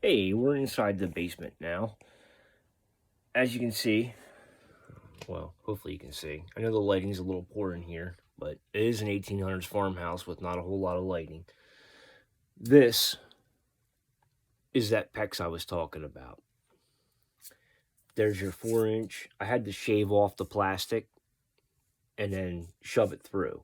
Hey, we're inside the basement now. As you can see, well, hopefully you can see. I know the lighting's a little poor in here, but it is an 1800s farmhouse with not a whole lot of lighting. This is that PEX I was talking about. There's your 4-inch. I had to shave off the plastic and then shove it through.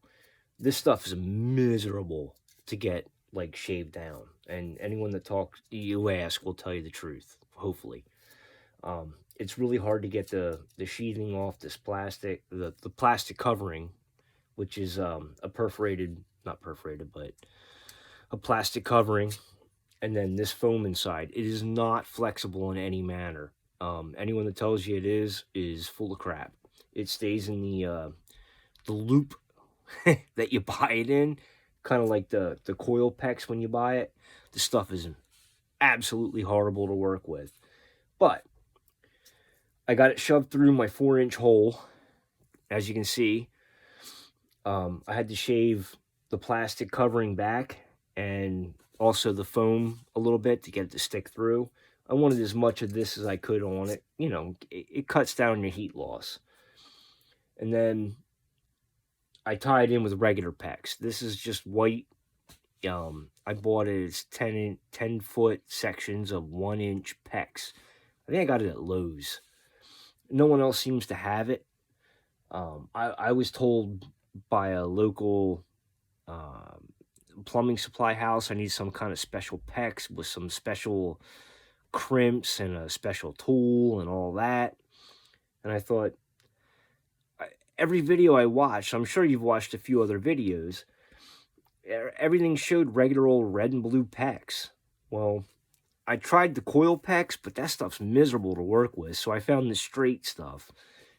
This stuff is miserable to get like shaved down, and anyone that talks you ask will tell you the truth, hopefully. It's really hard to get the sheathing off this plastic, the plastic covering, which is a perforated, not perforated, but a plastic covering, and then this foam inside. It is not flexible in any manner. Anyone that tells you it is full of crap. It stays in the loop that you buy it in, kind of like the coil PEX when you buy it. The stuff is absolutely horrible to work with, but I got it shoved through my 4-inch hole. As you can see, I had to shave the plastic covering back and also the foam a little bit to get it to stick through. I wanted as much of this as I could on it. You know, it cuts down your heat loss. And then I tied in with regular PEX. This is just white. I bought it as 10-foot sections of 1-inch PEX. I think I got it at Lowe's. No one else seems to have it. I was told by a local plumbing supply house I need some kind of special PEX with some special crimps and a special tool and all that. And I thought, every video I watched, I'm sure you've watched a few other videos, everything showed regular old red and blue PEX. Well, I tried the coil PEX, but that stuff's miserable to work with, so I found the straight stuff,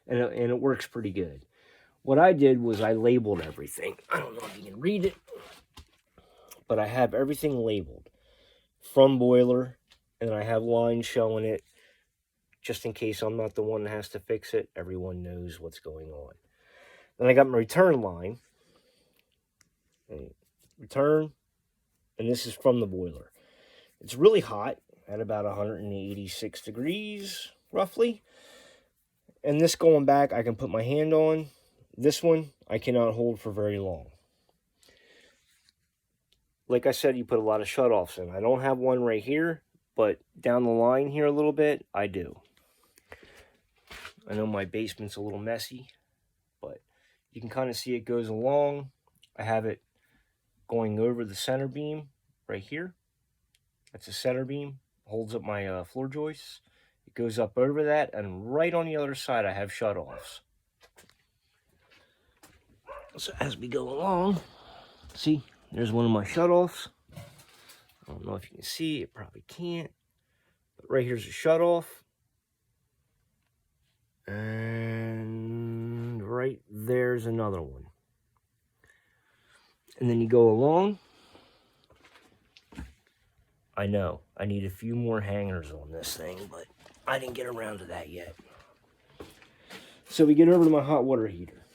and it works pretty good. What I did was I labeled everything. I don't know if you can read it, but I have everything labeled from boiler, and I have lines showing it just in case I'm not the one that has to fix it. Everyone knows what's going on. Then I got my return line. Return, and this is from the boiler. It's really hot at about 186 degrees, roughly. And this going back, I can put my hand on. This one, I cannot hold for very long. Like I said, you put a lot of shutoffs in. I don't have one right here, but down the line here a little bit, I do. I know my basement's a little messy, but you can kind of see it goes along. I have it going over the center beam right here. That's a center beam, holds up my floor joists. It goes up over that, and right on the other side, I have shutoffs. So as we go along, see, there's one of my shutoffs. I don't know if you can see, it probably can't. But right here's a shutoff. And right there's another one. And then you go along. I know, I need a few more hangers on this thing, but I didn't get around to that yet. So we get over to my hot water heater.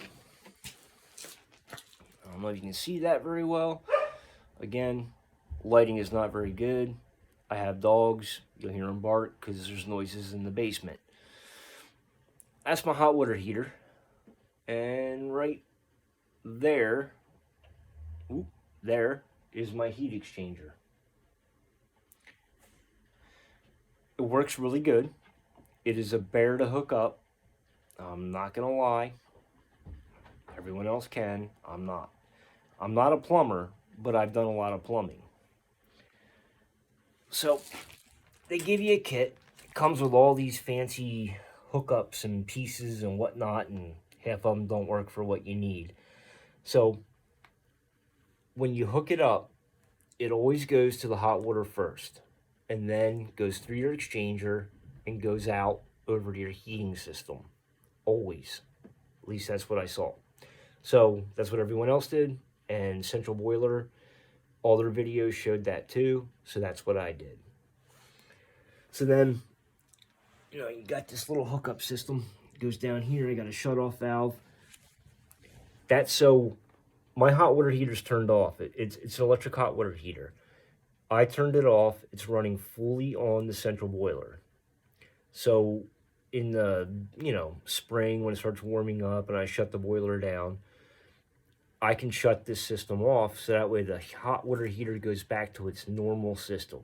I don't know if you can see that very well. Again, lighting is not very good. I have dogs. You'll hear them bark because there's noises in the basement. That's my hot water heater. And right there, there is my heat exchanger. It works really good. It is a bear to hook up. I'm not going to lie. Everyone else can. I'm not. I'm not a plumber, but I've done a lot of plumbing. So they give you a kit. It comes with all these fancy hookups and pieces and whatnot, and half of them don't work for what you need. So when you hook it up, it always goes to the hot water first, and then goes through your exchanger and goes out over to your heating system. Always. At least that's what I saw. So that's what everyone else did, and Central Boiler, all their videos showed that too, so that's what I did. So then, you know, you got this little hookup system. It goes down here. I got a shut-off valve. That's so my hot water heater's turned off. It's an electric hot water heater. I turned it off. It's running fully on the central boiler. So in the, spring when it starts warming up and I shut the boiler down, I can shut this system off so that way the hot water heater goes back to its normal system.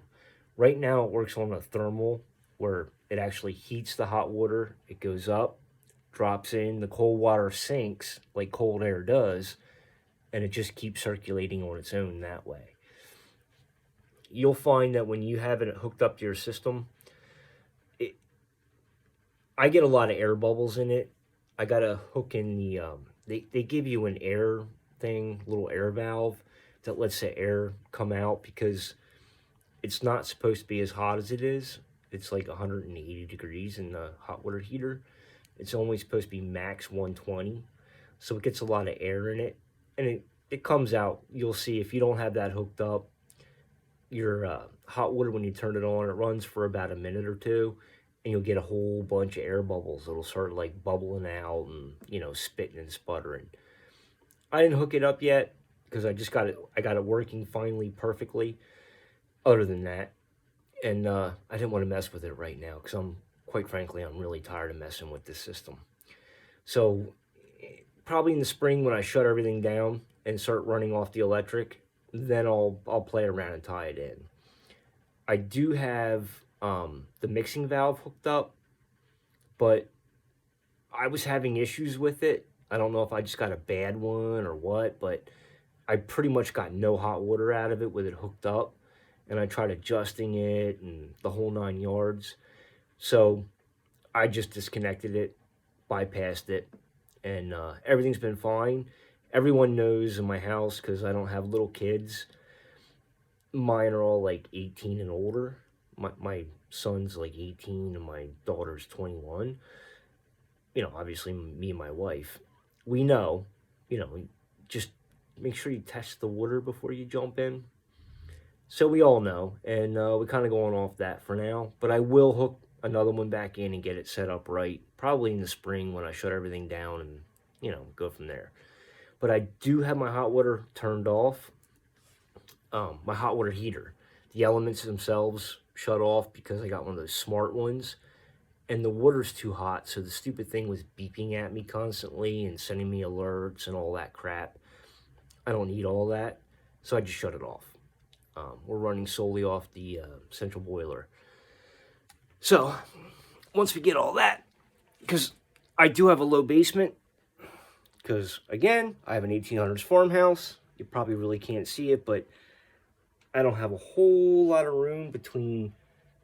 Right now it works on a thermal where it actually heats the hot water, it goes up, drops in, the cold water sinks like cold air does, and it just keeps circulating on its own that way. You'll find that when you have it hooked up to your system, I get a lot of air bubbles in it. I got to hook in the, they give you an air thing, little air valve that lets the air come out because it's not supposed to be as hot as it is. It's like 180 degrees in the hot water heater. It's only supposed to be max 120. So it gets a lot of air in it. And it comes out. You'll see if you don't have that hooked up, your hot water, when you turn it on, it runs for about a minute or two. And you'll get a whole bunch of air bubbles. It'll start like bubbling out and, spitting and sputtering. I didn't hook it up yet because I got it working finally perfectly. Other than that, and I didn't want to mess with it right now because quite frankly, I'm really tired of messing with this system. So probably in the spring when I shut everything down and start running off the electric, then I'll play around and tie it in. I do have the mixing valve hooked up, but I was having issues with it. I don't know if I just got a bad one or what, but I pretty much got no hot water out of it with it hooked up. And I tried adjusting it and the whole 9 yards. So I just disconnected it, bypassed it, and everything's been fine. Everyone knows in my house, because I don't have little kids, mine are all like 18 and older. My son's like 18 and my daughter's 21. Obviously me and my wife, we know, just make sure you test the water before you jump in. So we all know, and we're kind of going off that for now. But I will hook another one back in and get it set up right, probably in the spring when I shut everything down and, go from there. But I do have my hot water turned off, my hot water heater. The elements themselves shut off because I got one of those smart ones. And the water's too hot, so the stupid thing was beeping at me constantly and sending me alerts and all that crap. I don't need all that, so I just shut it off. We're running solely off the central boiler. So, once we get all that, because I do have a low basement, because, again, I have an 1800s farmhouse. You probably really can't see it, but I don't have a whole lot of room between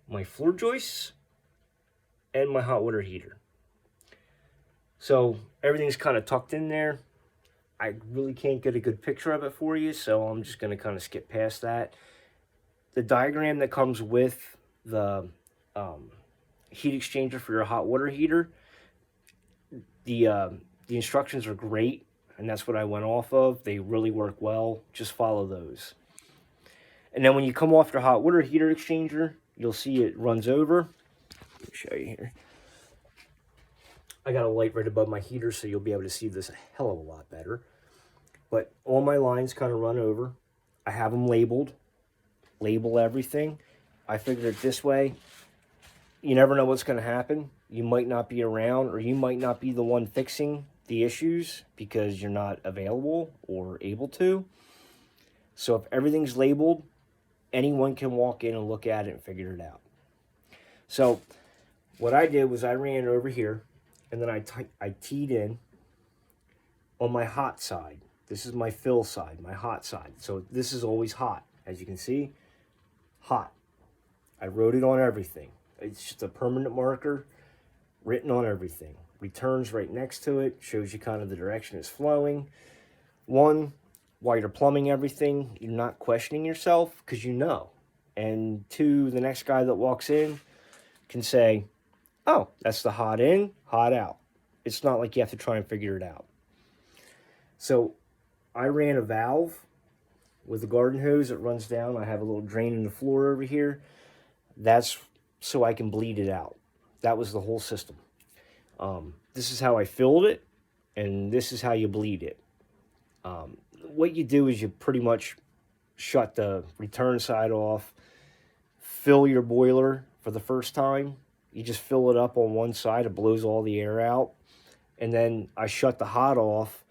my floor joists and my hot water heater. So, everything's kind of tucked in there. I really can't get a good picture of it for you, so I'm just going to kind of skip past that. The diagram that comes with the heat exchanger for your hot water heater, the instructions are great, and that's what I went off of. They really work well. Just follow those. And then when you come off your hot water heater exchanger, you'll see it runs over. Let me show you here. I got a light right above my heater, so you'll be able to see this a hell of a lot better. But all my lines kind of run over. I have them labeled. Label everything. I figured it this way. You never know what's going to happen. You might not be around, or you might not be the one fixing the issues because you're not available or able to. So if everything's labeled, anyone can walk in and look at it and figure it out. So what I did was I ran over here, and then I teed in on my hot side. This is my fill side, my hot side. So this is always hot. As you can see, hot. I wrote it on everything. It's just a permanent marker written on everything. Returns right next to it, shows you kind of the direction it's flowing. One, while you're plumbing everything, you're not questioning yourself because you know. And two, the next guy that walks in can say, oh, that's the hot in, hot out. It's not like you have to try and figure it out. So I ran a valve with a garden hose that runs down. I have a little drain in the floor over here. That's so I can bleed it out. That was the whole system. This is how I filled it, and this is how you bleed it. What you do is you pretty much shut the return side off, fill your boiler for the first time. You just fill it up on one side, it blows all the air out. And then I shut the hot off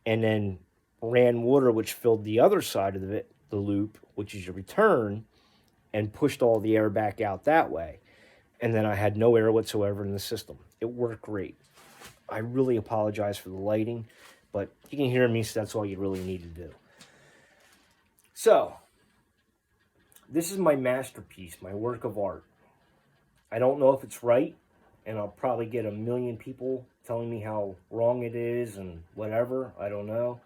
and then ran water, which filled the other side of the loop, which is your return, and pushed all the air back out that way. And then I had no air whatsoever in the system. It worked great. I really apologize for the lighting, but you can hear me, so that's all you really need to do. So, this is my masterpiece, my work of art. I don't know if it's right, and I'll probably get a million people telling me how wrong it is and whatever. I don't know.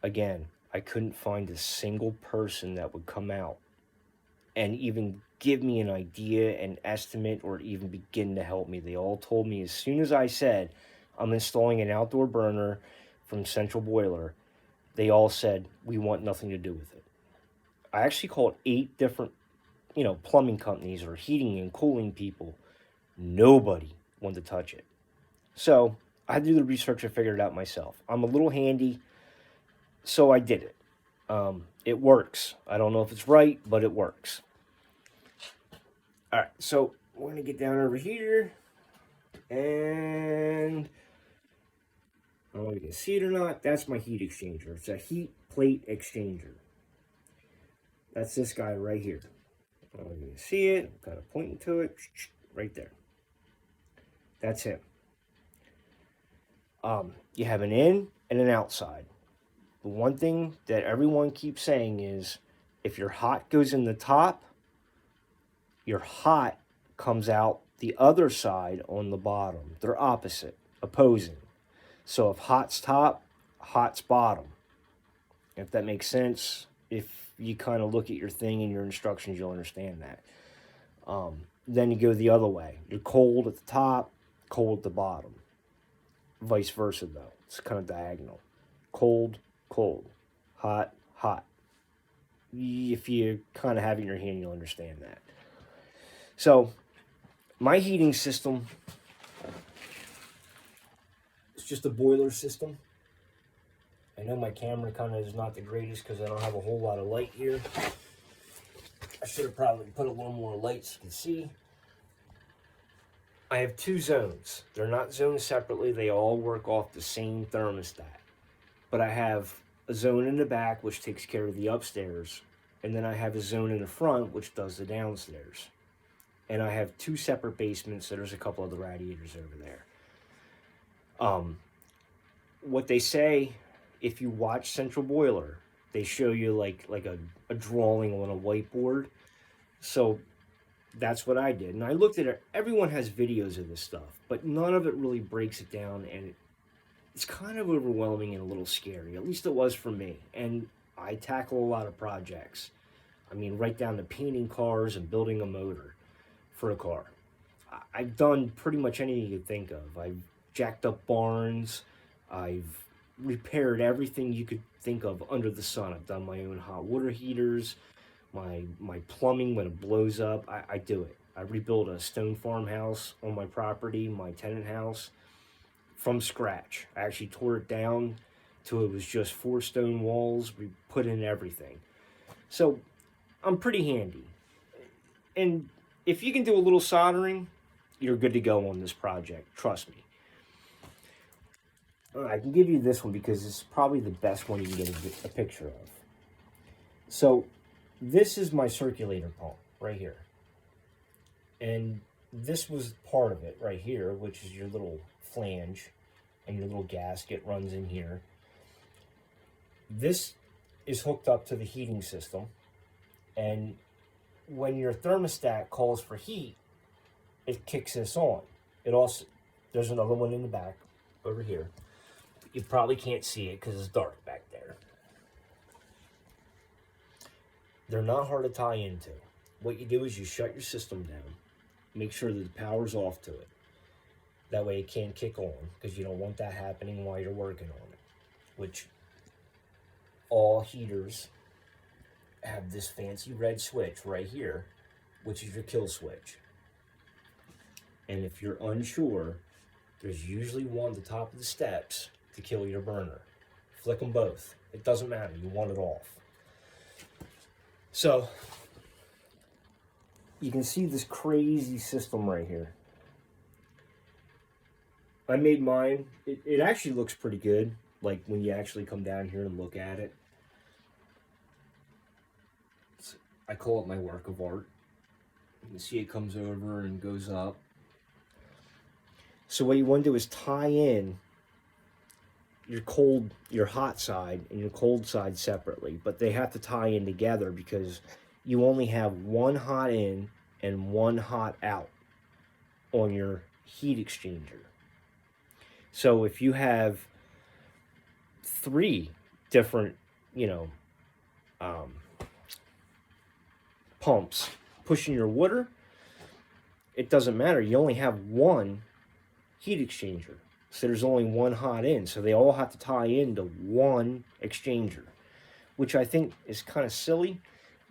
Again, I couldn't find a single person that would come out and even give me an idea, an estimate, or even begin to help me. They all told me as soon as I said, I'm installing an outdoor burner from Central Boiler, they all said, we want nothing to do with it. I actually called 8 different, plumbing companies or heating and cooling people. Nobody wanted to touch it. So I had to do the research and figure it out myself. I'm a little handy, so I did it. It works. I don't know if it's right, but it works. All right, so we're going to get down over here, and I don't know if you can see it or not. That's my heat exchanger. It's a heat plate exchanger. That's this guy right here. I don't know if you can see it. I'm kind of pointing to it right there. That's him. You have an in and an outside. The one thing that everyone keeps saying is if your hot goes in the top, your hot comes out the other side on the bottom. They're opposite, opposing. So if hot's top, hot's bottom. If that makes sense, if you kind of look at your thing and your instructions, you'll understand that. Then you go the other way. You're cold at the top, cold at the bottom. Vice versa, though. It's kind of diagonal. Cold, cold. Hot, hot. If you kind of have it in your hand, you'll understand that. So, my heating system is just a boiler system. I know my camera kind of is not the greatest because I don't have a whole lot of light here. I should have probably put a little more light so you can see. I have 2 zones. They're not zoned separately. They all work off the same thermostat. But I have a zone in the back which takes care of the upstairs. And then I have a zone in the front which does the downstairs. And I have 2 separate basements. So there's a couple of the radiators over there. What they say, if you watch Central Boiler, they show you like a drawing on a whiteboard. So that's what I did. And I looked at it. Everyone has videos of this stuff, but none of it really breaks it down. And it's kind of overwhelming and a little scary. At least it was for me. And I tackle a lot of projects. I mean, right down to painting cars and building a motor for a car. I've done pretty much anything you could think of. I've jacked up barns. I've repaired everything you could think of under the sun. I've done my own hot water heaters. My plumbing, when it blows up, I do it. I rebuilt a stone farmhouse on my property, my tenant house, from scratch. I actually tore it down till it was just 4 stone walls. We put in everything. So I'm pretty handy. And if you can do a little soldering, you're good to go on this project. Trust me. I can give you this one because it's probably the best one you can get a picture of. So this is my circulator pump right here. And this was part of it right here, which is your little flange and your little gasket runs in here. This is hooked up to the heating system. And when your thermostat calls for heat, it kicks this on. It also, there's another one in the back over here. You probably can't see it because it's dark back there. They're not hard to tie into. What you do is you shut your system down. Make sure that the power's off to it. That way it can't kick on because you don't want that happening while you're working on it. Which all heaters have this fancy red switch right here, which is your kill switch. And if you're unsure, there's usually one at the top of the steps to kill your burner. Flick them both. It doesn't matter. You want it off. So you can see this crazy system right here. I made mine. It actually looks pretty good, like when you actually come down here and look at it. I call it my work of art. You can see it comes over and goes up. So what you want to do is tie in your hot side and your cold side separately, but they have to tie in together because you only have one hot in and one hot out on your heat exchanger. So if you have 3 different, pumps pushing your water, it doesn't matter. You only have one heat exchanger. So there's only one hot in. So they all have to tie into one exchanger, which I think is kind of silly.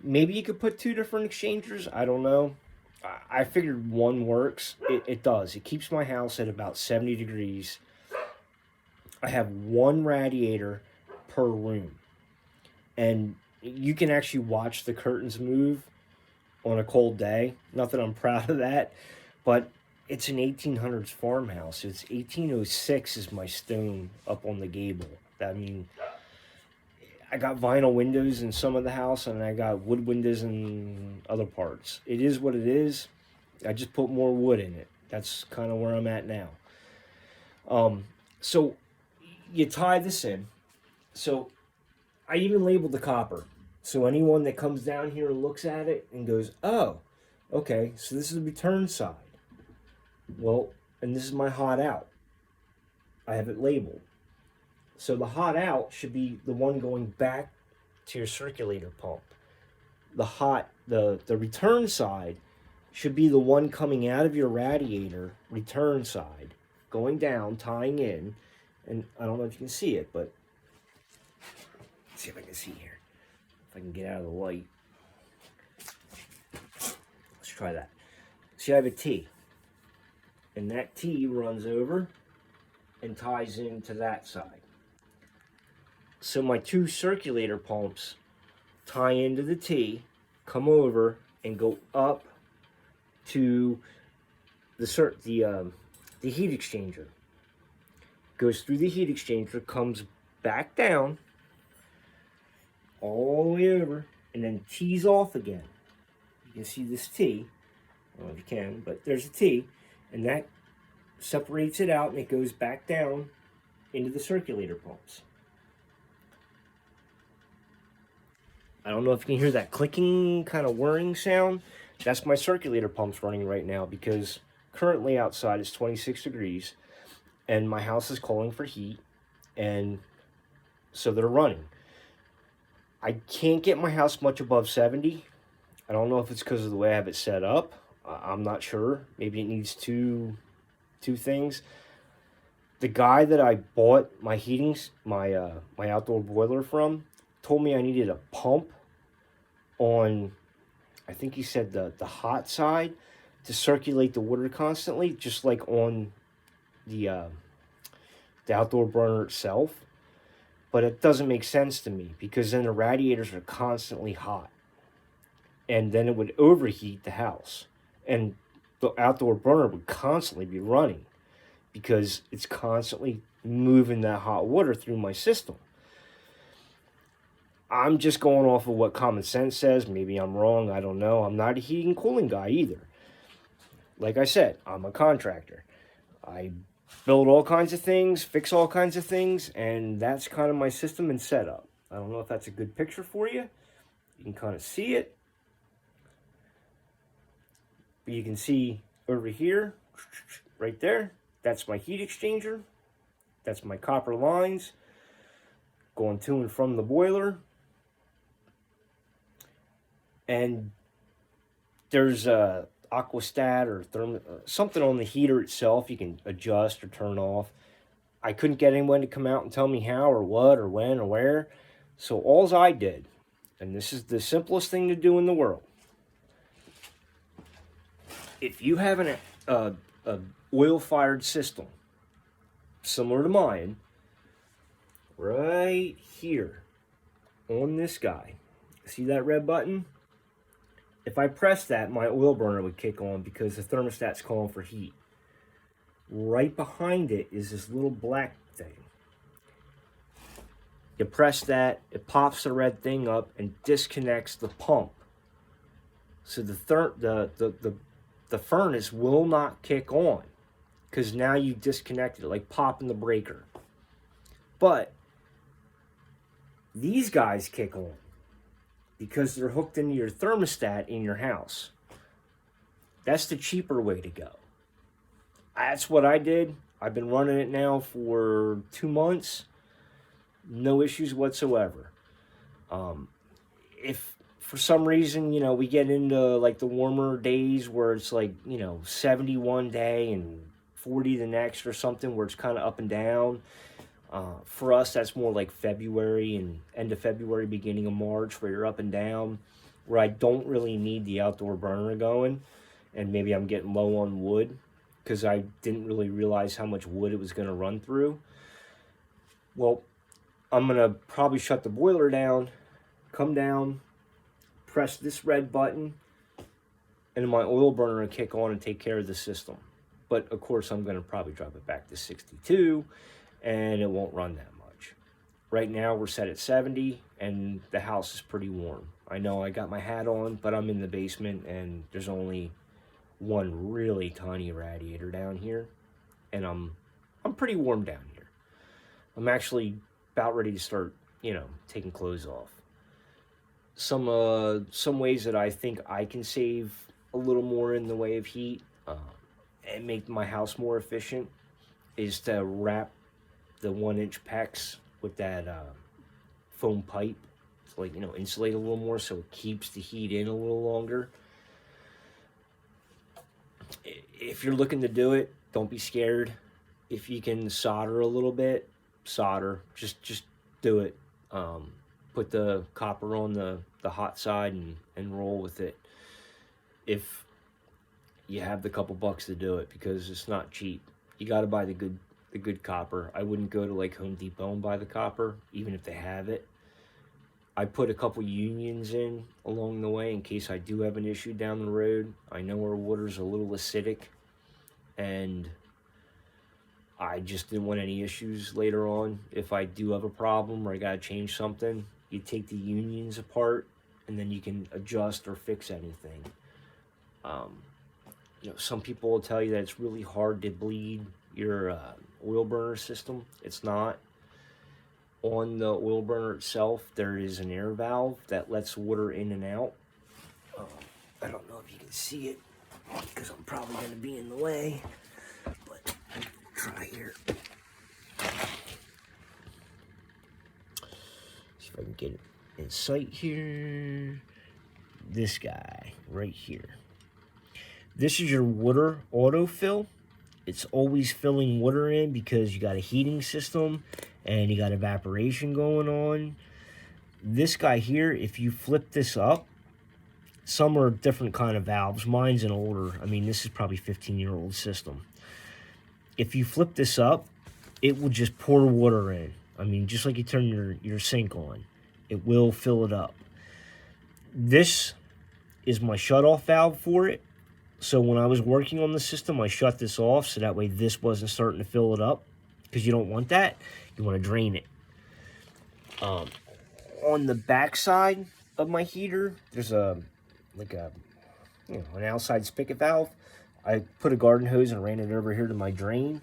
Maybe you could put 2 different exchangers. I don't know. I figured one works. It does. It keeps my house at about 70 degrees. I have one radiator per room. And you can actually watch the curtains move on a cold day. Not that I'm proud of that, but it's an 1800s farmhouse. It's 1806 is my stone up on the gable. I mean, I got vinyl windows in some of the house, and I got wood windows in other parts. It is what it is. I just put more wood in it. That's kind of where I'm at now. So you tie this in. So I even labeled the copper. So anyone that comes down here and looks at it and goes, oh, okay, so this is the return side. Well, and this is my hot out. I have it labeled. So the hot out should be the one going back to your circulator pump. The return side should be the one coming out of your radiator, return side, going down, tying in. And I don't know if you can see it, but let's see if I can see here. If I can get out of the light. Let's try that. See, I have a T. And that T runs over and ties into that side. So my 2 circulator pumps tie into the T, come over, and go up to the heat exchanger. Goes through the heat exchanger, comes back down, all the way over, and then tees off again. You can see this T. I don't know if you can, but there's a T. And that separates it out, and it goes back down into the circulator pumps. I don't know if you can hear that clicking kind of whirring sound. That's my circulator pumps running right now because currently outside it's 26 degrees and my house is calling for heat, and so they're running. I can't get my house much above 70. I don't know if it's because of the way I have it set up. I'm not sure. Maybe it needs two things. The guy that I bought my my outdoor boiler from told me I needed a pump on, I think he said the hot side to circulate the water constantly, just like on the outdoor burner itself. But it doesn't make sense to me because then the radiators are constantly hot, and then it would overheat the house, and the outdoor burner would constantly be running because it's constantly moving that hot water through my system. I'm just going off of what common sense says. Maybe I'm wrong. I don't know. I'm not a heating and cooling guy either. Like I said, I'm a contractor. I build all kinds of things, fix all kinds of things, and that's kind of my system and setup. I don't know if that's a good picture for you. You can kind of see it. But you can see over here, right there, that's my heat exchanger. That's my copper lines going to and from the boiler. And there's a aquastat or something on the heater itself you can adjust or turn off. I couldn't get anyone to come out and tell me how or what or when or where. So alls I did, and this is the simplest thing to do in the world. If you have an oil-fired system similar to mine, right here on this guy. See that red button? If I press that, my oil burner would kick on because the thermostat's calling for heat. Right behind it is this little black thing. You press that, it pops the red thing up and disconnects the pump. So the furnace will not kick on because now you disconnected it, like popping the breaker. But these guys kick on because they're hooked into your thermostat in your house. That's the cheaper way to go. That's what I did. I've been running it now for 2 months. No issues whatsoever. If for some reason, we get into like the warmer days where it's like, 71 day and 40 the next or something, where it's kind of up and down. For us, that's more like February and end of February, beginning of March, where you're up and down, where I don't really need the outdoor burner going. And maybe I'm getting low on wood because I didn't really realize how much wood it was going to run through. Well, I'm going to probably shut the boiler down, come down, press this red button, and my oil burner will kick on and take care of the system. But of course, I'm going to probably drop it back to 62, and it won't run that much. Right now, we're set at 70, and the house is pretty warm. I know I got my hat on, but I'm in the basement, and there's only one really tiny radiator down here, and I'm pretty warm down here. I'm actually about ready to start, taking clothes off. Some ways that I think I can save a little more in the way of heat and make my house more efficient is to wrap the 1-inch PEX with that foam pipe to insulate a little more so it keeps the heat in a little longer. If you're looking to do it, don't be scared. If you can solder a little bit, solder. Just do it. Put the copper on the hot side and roll with it. If you have the couple bucks to do it, because it's not cheap. You got to buy the good copper. I wouldn't go to like Home Depot and buy the copper, even if they have it. I put a couple unions in along the way in case I do have an issue down the road. I know our water's a little acidic, and I just didn't want any issues later on. If I do have a problem or I gotta change something, you take the unions apart, and then you can adjust or fix anything. Some people will tell you that it's really hard to bleed your oil burner system. It's not. On the oil burner itself, there is an air valve that lets water in and out. I don't know if you can see it because I'm probably going to be in the way, but I'll try here. See if I can get it in sight here. This guy right here. This is your water autofill. It's always filling water in because you got a heating system and you got evaporation going on. This guy here, if you flip this up, some are different kind of valves. Mine's an older, this is probably 15-year-old system. If you flip this up, it will just pour water in. Just like you turn your sink on, it will fill it up. This is my shut-off valve for it. So when I was working on the system, I shut this off so that way this wasn't starting to fill it up, because you don't want that. You want to drain it. On the back side of my heater, there's an outside spigot valve. I put a garden hose and ran it over here to my drain.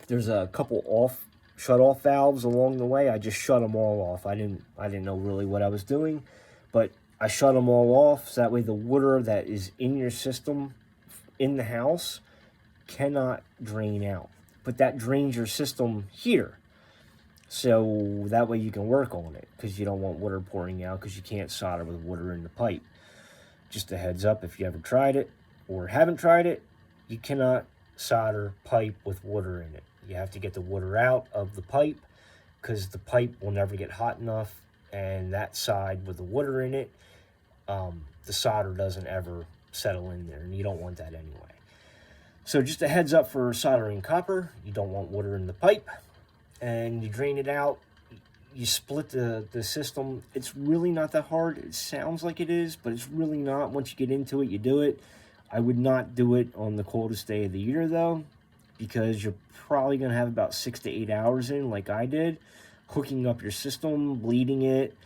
There's a couple shut-off valves along the way. I just shut them all off. I didn't know really what I was doing, but I shut them all off so that way the water that is in your system in the house cannot drain out. But that drains your system here. So that way you can work on it, because you don't want water pouring out because you can't solder with water in the pipe. Just a heads up, if you ever tried it or haven't tried it, you cannot solder pipe with water in it. You have to get the water out of the pipe because the pipe will never get hot enough, and that side with the water in it, the solder doesn't ever settle in there, and you don't want that anyway. So just a heads up for soldering copper, you don't want water in the pipe. and you drain it out. You split the system. It's really not that hard. It sounds like it is, but it's really not. Once you get into it, you do it. I would not do it on the coldest day of the year, though, because you're probably going to have about 6 to 8 hours in, like I did, hooking up your system, bleeding it.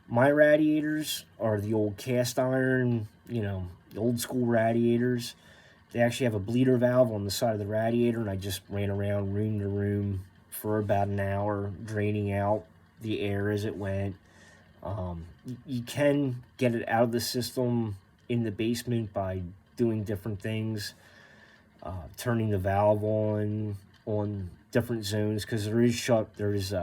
My radiators are the old cast iron, you know, the old school radiators. They actually have a bleeder valve on the side of the radiator, and I just ran around room to room for about an hour, draining out the air as it went. You can get it out of the system in the basement by doing different things, turning the valve on different zones, because there is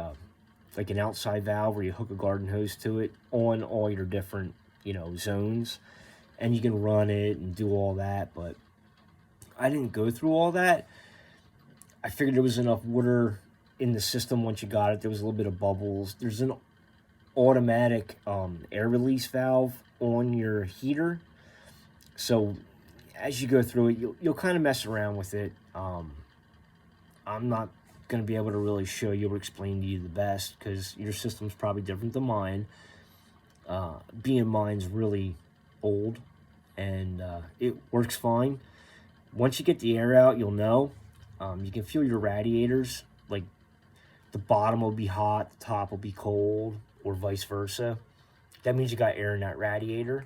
like an outside valve where you hook a garden hose to it on all your different, you know, zones, and you can run it and do all that. But I didn't go through all that. I figured there was enough water in the system once you got it. There was a little bit of bubbles. There's an automatic air release valve on your heater, so as you go through it, you'll kind of mess around with it. I'm not going to be able to really show you or explain to you the best, because your system's probably different than mine. Being mine's really old, and it works fine. Once you get the air out, you'll know. You can feel your radiators, like the bottom will be hot, the top will be cold, or vice versa. That means you got air in that radiator,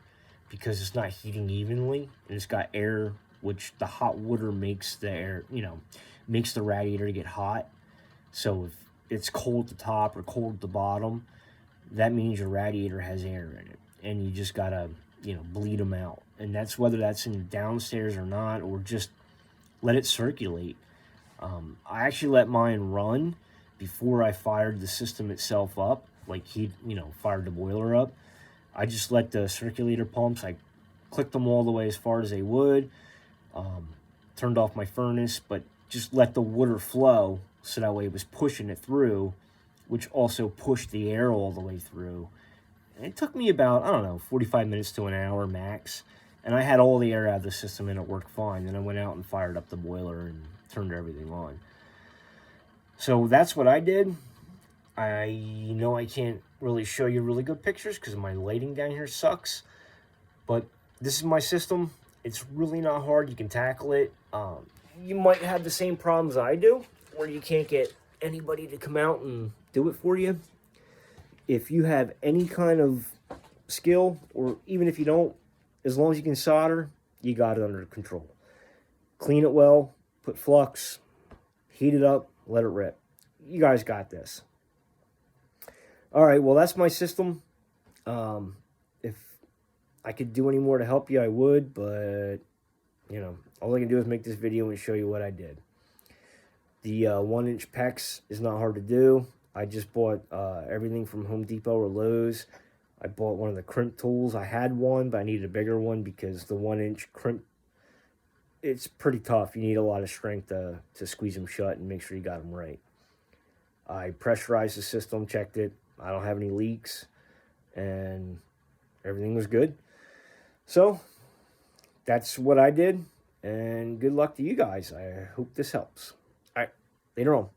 because it's not heating evenly, and it's got air, which the hot water makes the air, you know, makes the radiator get hot. So if it's cold at the top or cold at the bottom, that means your radiator has air in it, and you just gotta, you know, bleed them out. And that's whether that's in downstairs or not, or just let it circulate. I actually let mine run before I fired the system itself up, like fired the boiler up. I just let the circulator pumps, I clicked them all the way as far as they would, turned off my furnace, but just let the water flow, so that way it was pushing it through, which also pushed the air all the way through. And it took me about, I don't know, 45 minutes to an hour max, and I had all the air out of the system and it worked fine. Then I went out and fired up the boiler and turned everything on. So that's what I did. I know I can't really show you really good pictures because my lighting down here sucks, but this is my system. It's really not hard. You can tackle it. You might have the same problems I do, where you can't get anybody to come out and do it for you. If you have any kind of skill, or even if you don't, as long as you can solder, you got it under control. Clean it well, put flux, heat it up, let it rip. You guys got this. All right, well, that's my system. If I could do any more to help you, I would, but, you know, all I can do is make this video and show you what I did. The 1-inch PEX is not hard to do. I just bought everything from Home Depot or Lowe's. I bought one of the crimp tools. I had one, but I needed a bigger one because the 1-inch crimp, it's pretty tough. You need a lot of strength to squeeze them shut and make sure you got them right. I pressurized the system, checked it. I don't have any leaks, and everything was good. So that's what I did, and good luck to you guys. I hope this helps. All right, later on.